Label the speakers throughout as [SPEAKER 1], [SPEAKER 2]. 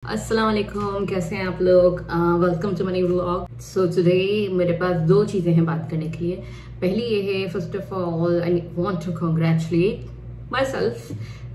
[SPEAKER 1] अस्सलाम वालेकुम, कैसे हैं आप लोग। Welcome to money vlog. So today मेरे पास दो चीज़ें हैं बात करने के लिए। पहली ये है, first of all I want to congratulate myself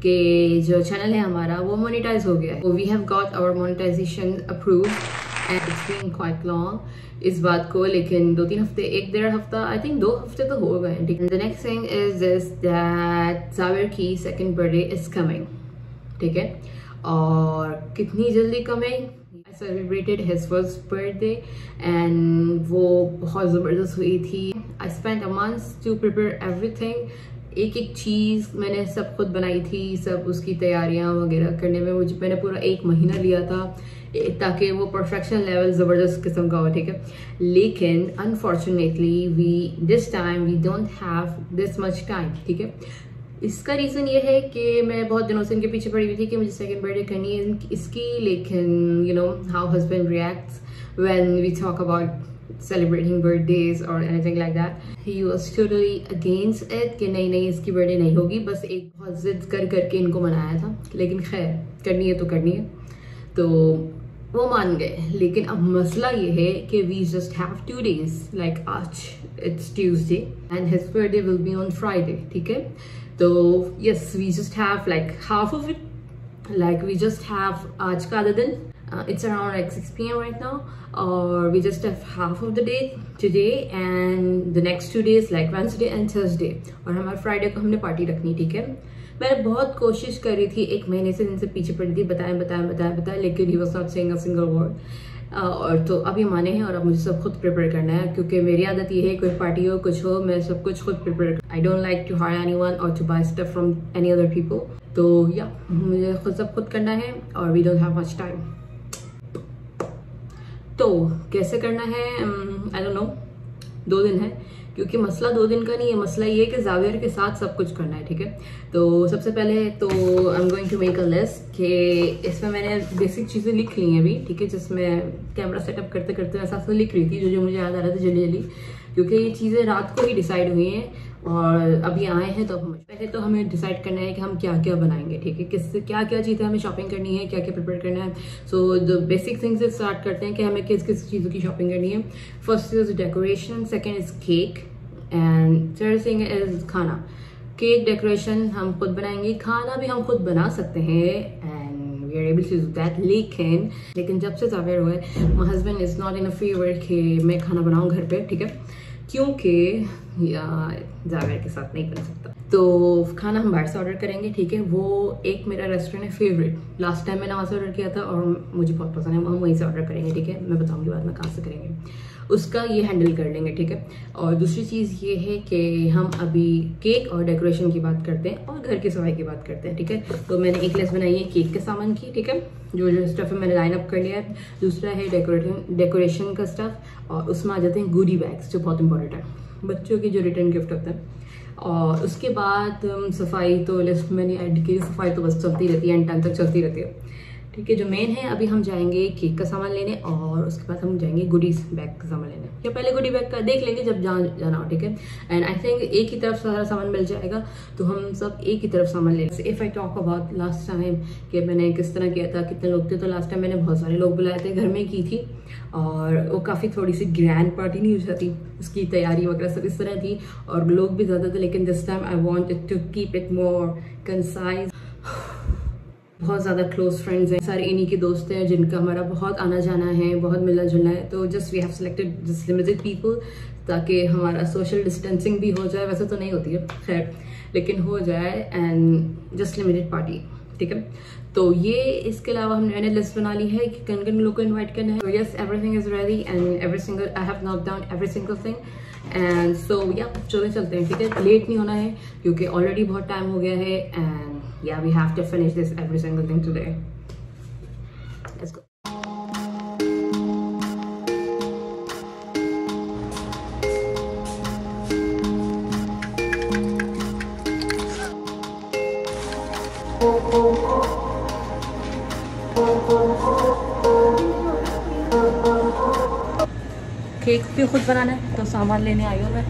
[SPEAKER 1] कि जो चैनल है हमारा वो मोनेटाइज हो गया है। We have got our monetisation approve and it's been quite long इस बात को, लेकिन 2-3 हफ्ते, 1-1.5 हफ्ता, आई थिंक 2 हफ्ते तो हो गए। The next thing is this that Javer की सेकंड बर्थडे इज कमिंग, ठीक है। और कितनी जल्दी coming. I celebrated his first birthday and वो बहुत ज़बरदस्त हुई थी। I spend a month to prepare everything. एक एक चीज़ मैंने सब खुद बनाई थी, सब उसकी तैयारियां वगैरह करने में मैंने पूरा 1 महीना लिया था ताकि वो परफेक्शन लेवल ज़बरदस्त किस्म का हो, ठीक है। लेकिन unfortunately this time we don't have this much time, ठीक है। इसका रीज़न ये है कि मैं बहुत दिनों से इनके पीछे पड़ी हुई थी कि मुझे सेकंड बर्थडे करनी है इसकी, लेकिन you know how husband reacts when we talk about celebrating birthdays और anything like that. He was totally against it कि नहीं इसकी बर्थडे नहीं होगी। बस एक बहुत जिद करके इनको मनाया था, लेकिन खैर करनी है तो करनी है, तो वो मान गए। लेकिन अब मसला ये है कि we just have 2 days, like आज it's Tuesday and his birthday will be on Friday, ठीक है। तो yes, we just have like half of it, like we just have आज का आधा दिन, it's around like 6 PM right now, or we just have half of the day today and the next 2 days like Wednesday and Thursday, और हमारे Friday को हमने party रखनी, ठीक है। मैंने बहुत कोशिश करी थी, 1 महीने से इनसे पीछे पड़ी थी, बताएं, लेकिन he was not saying a single word। और तो अब ये माने हैं और अब मुझे सब खुद प्रिपेयर करना है, क्योंकि मेरी आदत ये है कोई पार्टी हो कुछ हो मैं सब कुछ खुद prepare. I don't like to hire anyone और to buy stuff from any other people. तो या मुझे खुद सब खुद करना है और we don't have much time. तो कैसे करना है आई डोंट नो। 2 दिन है, क्योंकि मसला 2 दिन का नहीं है, मसला ये है कि जावेर के साथ सब कुछ करना है, ठीक है। तो सबसे पहले तो I am going to make a list कि इसमें मैंने बेसिक चीज़ें लिख ली हैं अभी, ठीक है, जिसमें कैमरा सेटअप करते करते ऐसा लिख रही थी जो मुझे याद आ रहा था जल्दी, क्योंकि ये चीज़ें रात को ही डिसाइड हुई हैं और अभी आए हैं। तो पहले तो हमें डिसाइड करना है कि हम क्या क्या बनाएंगे, ठीक है, किससे क्या क्या चीज़ें हमें शॉपिंग करनी है, क्या क्या प्रिपेयर करना है। सो द बेसिक थिंग्स से स्टार्ट करते हैं कि हमें किस किस चीज़ों की शॉपिंग करनी है। First is decoration, second is cake and third thing is खाना। केक डेकोरेशन हम खुद बनाएंगे, खाना भी हम खुद बना सकते हैं and we are able to do that. लेकिन जब से जावेर हुए my husband is not in a favour कि मैं खाना बनाऊँ घर पे, ठीक है, क्योंकि जावेर के साथ नहीं बन सकता। तो खाना हम बाहर से ऑर्डर करेंगे, ठीक है। वो एक मेरा रेस्टोरेंट है फेवरेट, लास्ट टाइम मैंने वहाँ से ऑर्डर किया था और मुझे बहुत पसंद है, हम वहीं से ऑर्डर करेंगे, ठीक है। मैं बताऊंगी बाद में कहाँ से करेंगे, उसका ये हैंडल कर लेंगे, ठीक है। और दूसरी चीज़ ये है कि हम अभी केक और डेकोरेशन की बात करते हैं और घर की सफाई की बात करते हैं, ठीक है। तो मैंने एक लिस्ट बनाई है केक के सामान की, ठीक है, जो जो स्टफ है मैंने लाइन अप कर लिया है। दूसरा है डेकोरेशन का स्टफ, और उसमें आ जाते हैं गुडी बैग्स जो बहुत इंपॉर्टेंट है, बच्चों की जो रिटर्न गिफ्ट होता है। और उसके बाद सफाई तो लिस्ट मैंने ऐड की, सफाई तो बस चलती रहती है, एंड टाइम तक चलती रहती है, ठीक है। जो मेन है अभी हम जाएंगे केक का सामान लेने और उसके बाद हम जाएंगे गुडीज बैग का सामान लेने, या पहले गुडी बैग का देख लेंगे जब जाना हो, ठीक है। एंड आई थिंक एक ही तरफ सारा सामान मिल जाएगा, तो हम सब एक ही तरफ सामान लेंगे। If I talk about last time कि मैंने किस तरह किया था, कितने लोग थे, तो लास्ट टाइम मैंने बहुत सारे लोग बुलाए थे, घर में की थी, और वो काफ़ी थोड़ी सी ग्रैंड पार्टी नहीं हो जाती, उसकी तैयारी वगैरह सब इस तरह थी और लोग भी ज़्यादा थे। लेकिन this time I wanted to keep it more concise. बहुत ज़्यादा क्लोज फ्रेंड्स हैं, सारे इन्हीं के दोस्त हैं जिनका हमारा बहुत आना जाना है, बहुत मिलना जुलना है। तो just we have selected just limited people ताकि हमारा सोशल डिस्टेंसिंग भी हो जाए, वैसे तो नहीं होती है खैर, लेकिन हो जाए, एंड जस्ट लिमिटेड पार्टी, ठीक है। तो ये इसके अलावा मैंने लिस्ट बना ली है कि किन किन लोगों को इन्वाइट करना है। Yes, everything is ready and I have note down every single thing, and so या चलते हैं, ठीक है। लेट नहीं होना है क्योंकि ऑलरेडी बहुत टाइम हो गया है, and yeah, we have to finish this every single thing today. Let's go. Cake भी खुद बनाना है, तो सामान लेने आई हूँ मैं।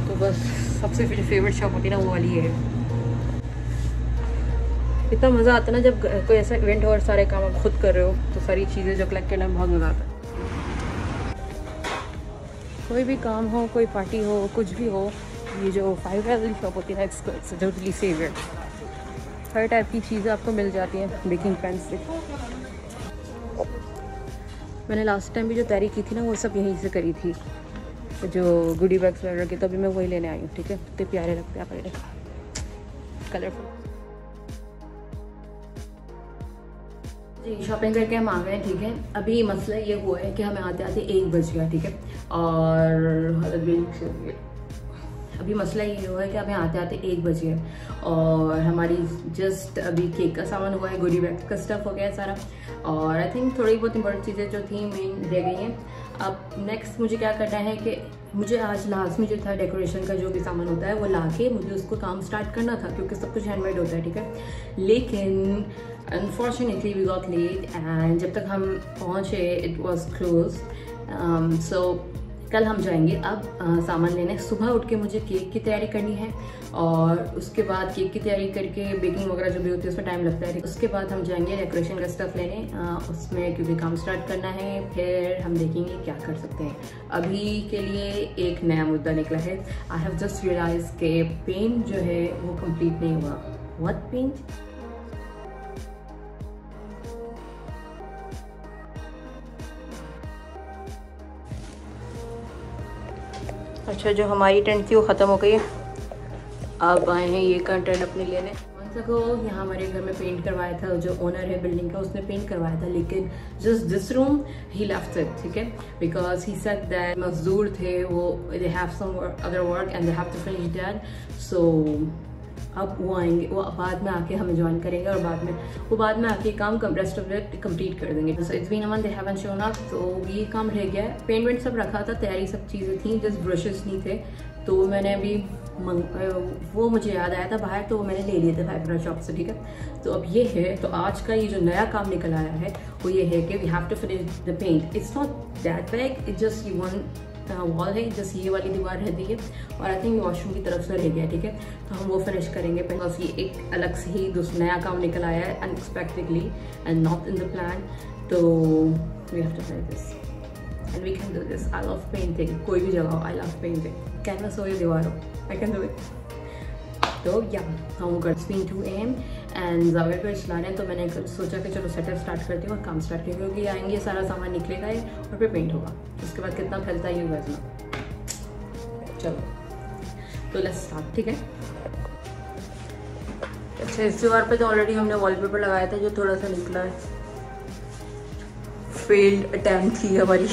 [SPEAKER 1] तो बस सबसे फेवरेट शॉप होती है ना, वो वाली है। इतना मज़ा आता है ना जब कोई ऐसा इवेंट हो और सारे काम आप खुद कर रहे हो, तो सारी चीज़ें जो कलेक्ट करने में बहुत मज़ा आता है। कोई भी काम हो, कोई पार्टी हो, कुछ भी हो, ये जो 5 वाली शॉप होती है एक्सपर्ट्स टोटली सेवियर, हर टाइप की चीज़ें आपको मिल जाती हैं बेकिंग पेन से। मैंने लास्ट टाइम भी जो तैयारी की थी ना वो सब यहीं से करी थी, जो गुडी बैग्स वगैरह की, तो अभी मैं वही लेने आई हूँ। ठीक है, इतने प्यारे लगते हैं पहले, कलरफुल। जी शॉपिंग करके हम आ गए। ठीक है, अभी मसला ये हुआ है कि हमें आते आते 1 बज गया। ठीक है, और अभी मसला ये हुआ है कि हमें आते आते 1 बज गए और हमारी जस्ट अभी केक का सामान हुआ है, गोडी बैग का स्टफ हो गया है सारा, और आई थिंक थोड़ी बहुत इंपॉर्टेंट चीज़ें जो थी मेन रह गई हैं। अब नेक्स्ट मुझे क्या करना है कि मुझे आज लाजमी जो था डेकोरेशन का जो भी सामान होता है वो ला के मुझे उसको काम स्टार्ट करना था, क्योंकि सब कुछ हैंडमेड होता है। ठीक है, लेकिन unfortunately we got late and जब तक हम पहुँचे इट वॉज क्लोज। सो कल हम जाएंगे अब सामान लेने। सुबह उठ के मुझे केक की तैयारी करनी है और उसके बाद केक की तैयारी करके बेकिंग वगैरह जो भी होती है उसमें टाइम लगता है। उसके बाद हम जाएंगे डेकोरेशन का स्टफ लेने, उसमें क्योंकि काम स्टार्ट करना है, फिर हम देखेंगे क्या कर सकते हैं। अभी के लिए एक नया मुद्दा निकला है। आई हैव जस्ट रियलाइज के पेंट जो है वो कंप्लीट नहीं हुआ। What paint? अच्छा, जो हमारी टेंट थी वो ख़त्म हो गई है, अब आए हैं ये कंटेंट अपने लेने। को यहाँ हमारे घर में पेंट करवाया था, जो ओनर है बिल्डिंग का उसने पेंट करवाया था, लेकिन जस्ट दिस रूम ही लेफ्ट इट। ठीक है, बिकॉज ही सेड दैट मजदूर थे वो, they have some other work and they have to finish that. So अब वो आएंगे, वो बाद में आके हमें ज्वाइन करेंगे और बाद में आके काम रेस्ट ऑफ इट कंप्लीट कर देंगे। So it's been a month they haven't shown up, तो ये काम रह गया है। पेंट वेंट सब रखा था, तैयारी सब चीज़ें थी, जस्ट ब्रशेस नहीं थे, तो मैंने अभी वो मुझे याद आया था बाहर, तो मैंने ले लिए थे फाइबर शॉप से। ठीक है, तो अब ये है, तो आज का ये जो नया काम निकल आया है वो ये है कि we have to finish the paint. It's not that bag, it's just one wall है, जस्ट ये वाली दीवार रहती है और आई थिंक वॉशरूम की तरफ से रह गया। ठीक है, तो हम वो फिनिश करेंगे, बिकॉज ये एक अलग से ही नया काम निकल आया है unexpectedly and not in the plan. तो we have to finish this and we can do this. I love painting, कोई भी जगह हो, आई लव पेंटिंग, कैनवस हो या दीवार हो, आई कैन डू इट। तो या हम कर 2 AM एंड जावेद को चला रहे हैं, तो मैंने सोचा कि चलो सेटअप स्टार्ट करती हूँ और काम स्टार्ट करेंगे, क्योंकि आएंगे सारा सामान निकलेगा है और फिर पेंट होगा, उसके बाद कितना फैलता है ये वजन। चलो तो लेट्स स्टार्ट। ठीक है, अच्छा इस दीवार पे तो ऑलरेडी हमने वॉलपेपर लगाया था, जो थोड़ा सा निकला है, फेल्ड अटेम्प्ट थी हमारी।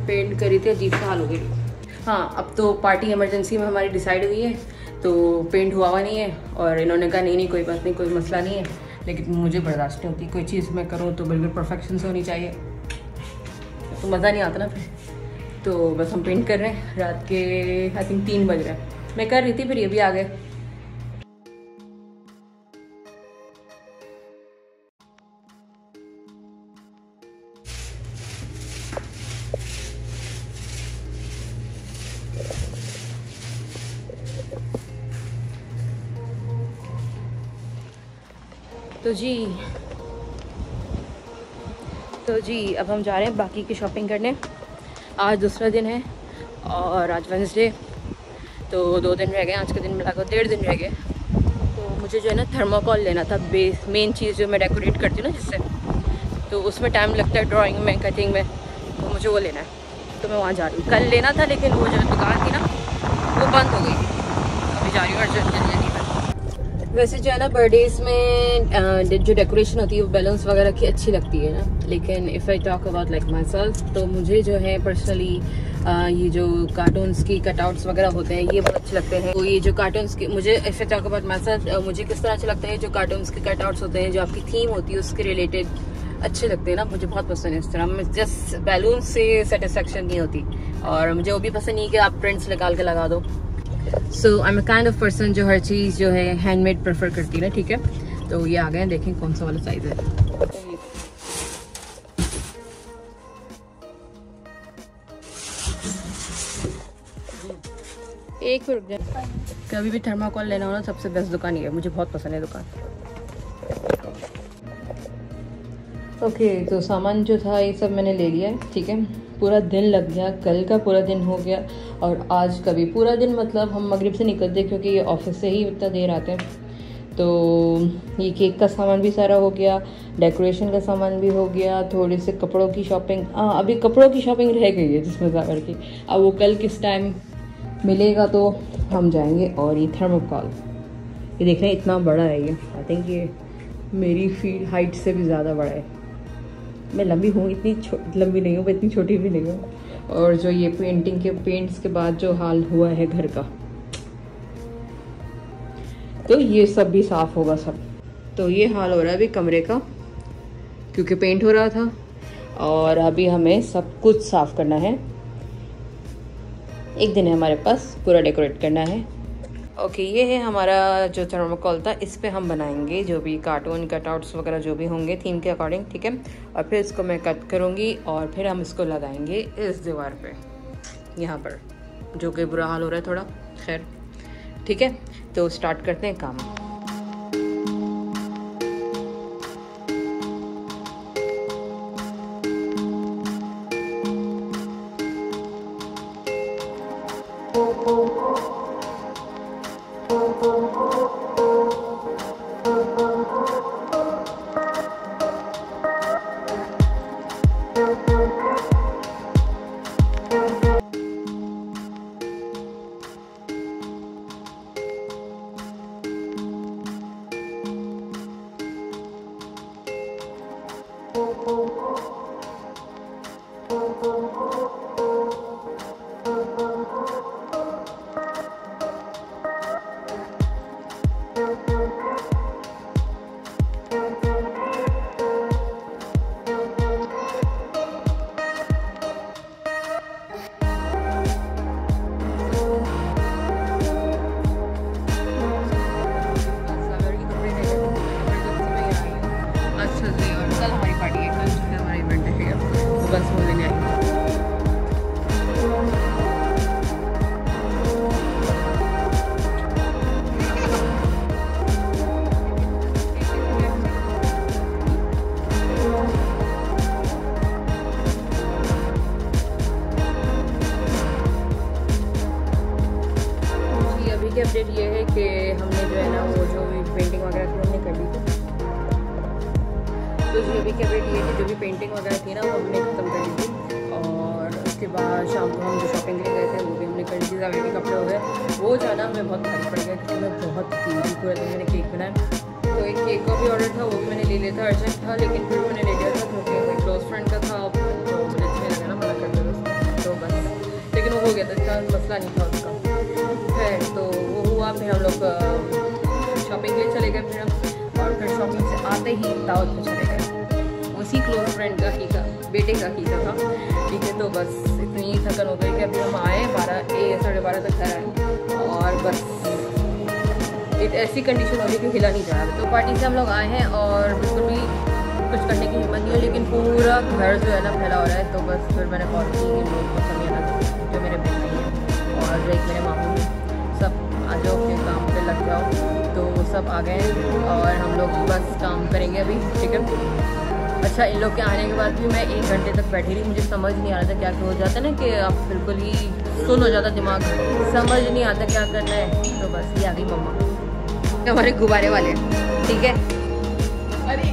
[SPEAKER 1] पेंट करी थी, अजीब सा हाल हो गई। हाँ, अब तो पार्टी इमरजेंसी में हमारी डिसाइड हुई है, तो पेंट हुआ नहीं है और इन्होंने कहा नहीं कोई बात नहीं, कोई मसला नहीं है, लेकिन मुझे बर्दाश्त नहीं होती, कोई चीज़ मैं करूँ तो बिल्कुल परफेक्शन से होनी चाहिए, तो मज़ा नहीं आता ना फिर। तो बस हम पेंट कर रहे हैं, रात के आई थिंक 3 बज रहे हैं। मैं कर रही थी, फिर ये भी आ गए। तो जी अब हम जा रहे हैं बाकी की शॉपिंग करने। आज दूसरा दिन है और आज वेडनेसडे, तो 2 दिन रह गए, आज के दिन मिलाकर 1.5 दिन रह गए। तो मुझे जो है ना थर्माकोल लेना था, मेन चीज़ जो मैं डेकोरेट करती हूँ ना जिससे, तो उसमें टाइम लगता है ड्राइंग में, कटिंग में, तो मुझे वो लेना है, तो मैं वहाँ जा रही हूँ। कल लेना था लेकिन वो जो दुकान थी ना वो बंद हो गई, अभी जा रही हूँ अर्जेंट लेने। वैसे जो है ना बर्थडेज में जो डेकोरेशन होती है वो बैलून्स वगैरह की अच्छी लगती है ना, लेकिन if I talk about like my self, तो मुझे जो है पर्सनली ये जो कार्टून्स की कटआउट्स वगैरह होते हैं ये बहुत अच्छे लगते हैं। तो ये जो कार्टून्स की, मुझे if I talk about my self, मुझे किस तरह अच्छा लगता है जो कार्टून्स के कटआउट्स होते हैं, जो आपकी थीम होती है उसके रिलेटेड अच्छे लगते हैं ना, मुझे बहुत पसंद है। इस तरह जस्ट बैलून से सेटिस्फेक्शन नहीं होती, और मुझे वो भी पसंद नहीं कि आप प्रिंट्स निकाल के लगा दो। So I am a kind of person जो हर चीज़ जो है हैंडमेड प्रेफर करती है ना। ठीक है, तो ये आ गए हैं, देखें कौन सा वाला साइज है। एक रुक जाए। कभी भी थर्माकोल लेना हो ना, सबसे बेस्ट दुकान ये है, मुझे बहुत पसंद है दुकान। ओके तो सामान जो था ये सब मैंने ले लिया है, ठीक है। पूरा दिन लग गया, कल का पूरा दिन हो गया और आज का भी पूरा दिन, मतलब हम मगरिब से निकलते क्योंकि ये ऑफिस से ही इतना देर आते हैं। तो ये केक का सामान भी सारा हो गया, डेकोरेशन का सामान भी हो गया, थोड़े से कपड़ों की शॉपिंग, अभी कपड़ों की शॉपिंग रह गई है जिसमें ज़ावर की, अब वो कल किस टाइम मिलेगा तो हम जाएंगे। और ये थर्मोकॉल, ये देख रहे हैं इतना बड़ा है ये, आई थिंक ये मेरी फीट हाइट से भी ज़्यादा बड़ा है। मैं लंबी हूँ, इतनी लंबी नहीं हूँ, मैं इतनी छोटी भी नहीं हूँ। और जो ये पेंटिंग के पेंट्स के बाद जो हाल हुआ है घर का, तो ये सब भी साफ होगा सब। तो ये हाल हो रहा है अभी कमरे का, क्योंकि पेंट हो रहा था और अभी हमें सब कुछ साफ करना है। एक दिन है हमारे पास, पूरा डेकोरेट करना है। ओके ये है हमारा जो थर्मोकॉल था, इस पे हम बनाएंगे जो भी कार्टून कटआउट्स वगैरह जो भी होंगे थीम के अकॉर्डिंग, ठीक है। और फिर इसको मैं कट करूँगी और फिर हम इसको लगाएंगे इस दीवार पे, यहाँ पर, जो कि बुरा हाल हो रहा है थोड़ा, खैर ठीक है। तो स्टार्ट करते हैं काम। बस वो लेने आई। जी अभी की अपडेट ये है कि हमने जो है ना वो जो भी पेंटिंग वगैरह थी हमने कर ली थी। तो जी अभी की अपडेट ये थी, जो भी पेंटिंग वगैरह थी ना वो हमने ख़त्म कर ली थी। और उसके बाद शाम को हम जो शॉपिंग के लिए गए थे वो भी हमने कर ली थी। ज़ाविर के कपड़े हो गए, वो जाना हमें बहुत भारी पड़ गया क्योंकि मैं बहुत पूरी पूरा दिन मैंने केक बनाया। तो एक केक का भी ऑर्डर था, वो भी मैंने ले लिया था, अर्जेंट था लेकिन फिर मैंने ले लिया था क्योंकि मेरे क्लोज फ्रेंड का था, तो मुझे अच्छा लगा ना मना करते थे, तो बस। लेकिन वो हो गया था, इसका मसला नहीं था उसका। खैर तो वो हुआ, फिर हम लोग शॉपिंग के लिए चले गए फिर हम, और फिर शॉपिंग से आते ही दावत में चले गए। उसी क्लोज फ्रेंड का कीका, बेटे का कीका था, ठीक है। तो बस इतनी थकन हो गई कि अभी हम आए 12 तक घर आए और बस एक ऐसी कंडीशन हो गई कि हिला नहीं जा रहा। तो पार्टी से हम लोग आए हैं और बिल्कुल भी कुछ करने की हिम्मत नहीं है, लेकिन पूरा घर जो है ना फैला हो रहा है। तो बस फिर मैंने कॉल की इन लोगों को समझाना, जो मेरे बहन हैं और एक मेरे मामू, सब आ जाओ अपने काम पे लग जाओ। तो सब आ गए हैं और हम लोग बस काम करेंगे अभी, ठीक है। अच्छा इन लोग के आने के बाद भी मैं 1 घंटे तक बैठी रही, मुझे समझ नहीं आ रहा था क्या हो जाता है ना कि आप बिल्कुल ही सुन हो जाता दिमाग, समझ नहीं आता क्या करना है। तो बस ये आ गई मम्मा, हमारे गुब्बारे वाले, ठीक है। अरे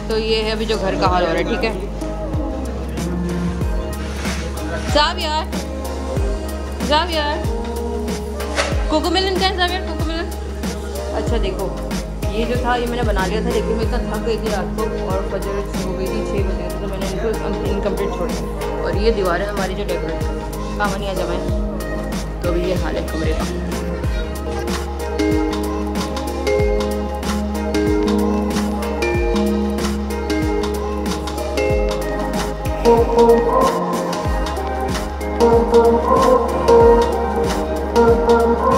[SPEAKER 1] तो ये है अभी जो घर का हाल हो रहा है, ठीक है। ज़ावियर कोकोमेलन का है, ज़ावियर कोकोमेलन। अच्छा देखो ये जो था ये मैंने बना लिया था, लेकिन मैं इतना थक गई थी रात को और फजर हो गई थी 6 बजे, तो मैंने इनको इनकम्प्लीट छोड़ी। और ये दीवार है हमारी जो डेकोरेट काम नहीं आ जमाए। तो अभी ये हाल है कमरे का। Oh,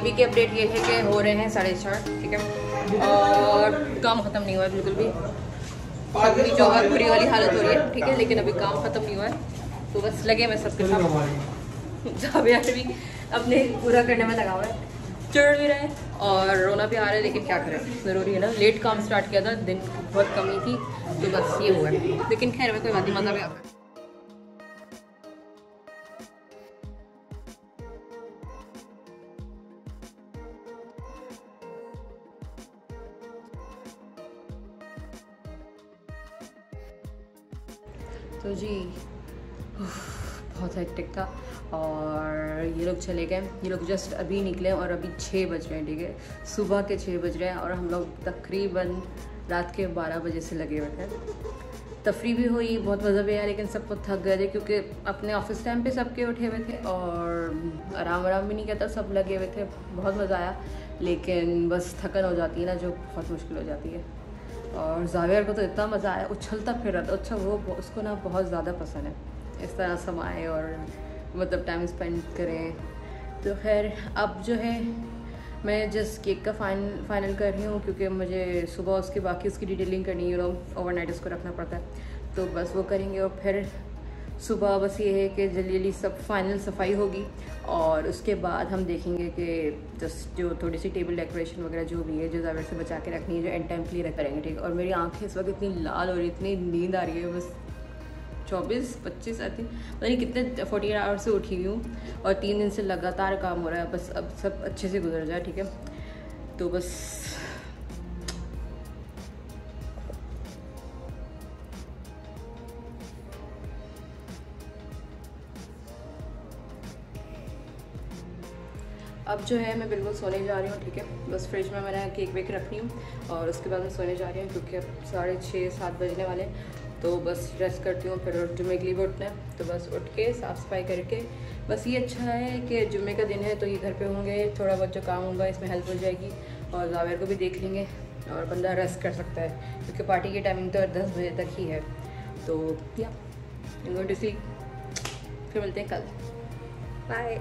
[SPEAKER 1] अभी की अपडेट ये है कि हो रहे हैं 4:30, ठीक है, और काम ख़त्म नहीं हुआ है बिल्कुल भी। सबकी जॉब बुरी वाली हालत हो रही है, ठीक है, लेकिन अभी काम ख़त्म नहीं हुआ है, तो बस लगे मैं सबके साथ। जावेद भी अपने पूरा करने में लगा हुआ है, चढ़ भी रहे हैं और रोना भी आ रहा है, लेकिन क्या करें, ज़रूरी है ना। लेट काम स्टार्ट किया था, दिन बहुत कमी थी, तो बस ये हुआ है, लेकिन खैर में कोई बात नहीं, मज़ा भी आता है। तो जी बहुत हेक्टिक था और ये लोग चले गए, ये लोग जस्ट अभी निकले और अभी 6 बज रहे हैं, ठीक है, सुबह के 6 बज रहे हैं और हम लोग तकरीबन रात के 12 बजे से लगे हुए थे। तफरी भी हुई, बहुत मज़ा भी आया, लेकिन सब कुछ थक गए थे क्योंकि अपने ऑफिस टाइम पे सबके उठे हुए थे और आराम भी नहीं किया था, सब लगे हुए थे। बहुत मज़ा आया, लेकिन बस थकन हो जाती है ना, जो बहुत मुश्किल हो जाती है। और जावेर को तो इतना मज़ा आया, उछलता फिर रहा था। अच्छा, वो उसको ना बहुत ज़्यादा पसंद है इस तरह समाए और मतलब टाइम स्पेंड करें। तो खैर अब जो है मैं जस्ट केक का फाइनल कर रही हूँ, क्योंकि मुझे सुबह उसकी बाकी उसकी डिटेलिंग करनी है, ओवरनाइट उसको रखना पड़ता है, तो बस वो करेंगे। और फिर सुबह बस ये है कि जल्दी जल्दी सब फाइनल सफाई होगी और उसके बाद हम देखेंगे कि जस्ट जो थोड़ी सी टेबल डेकोरेशन वगैरह जो भी है, जो जावेर से बचा के रखनी है, जो एंड टाइम के लिए करेंगे, ठीक है। और मेरी आंखें इस वक्त इतनी लाल हो रही, इतनी नींद आ रही है, बस 24-25 आती, पता नहीं कितने 48 आवर्स से उठी हुई हूँ और 3 दिन से लगातार काम हो रहा है। बस अब सब अच्छे से गुजर जाए, ठीक है, तो बस अब जो है मैं बिल्कुल सोने जा रही हूँ, ठीक है। बस फ्रिज में मैंने केक वेक रखी हूँ और उसके बाद मैं सोने जा रही हूँ, क्योंकि अब 6:30-7 बजने वाले, तो बस रेस्ट करती हूँ। फिर जुम्मे के लिए भी उठना है, तो बस उठ के साफ़ सफाई करके, बस ये अच्छा है कि जुम्मे का दिन है तो ये घर पे होंगे, थोड़ा बहुत जो काम होगा इसमें हेल्प हो जाएगी और जावेर को भी देख लेंगे और बंदा रेस्ट कर सकता है, क्योंकि पार्टी की टाइमिंग तो 10 बजे तक ही है। तो या गोइंग टू सी, फिर मिलते हैं कल, बाय।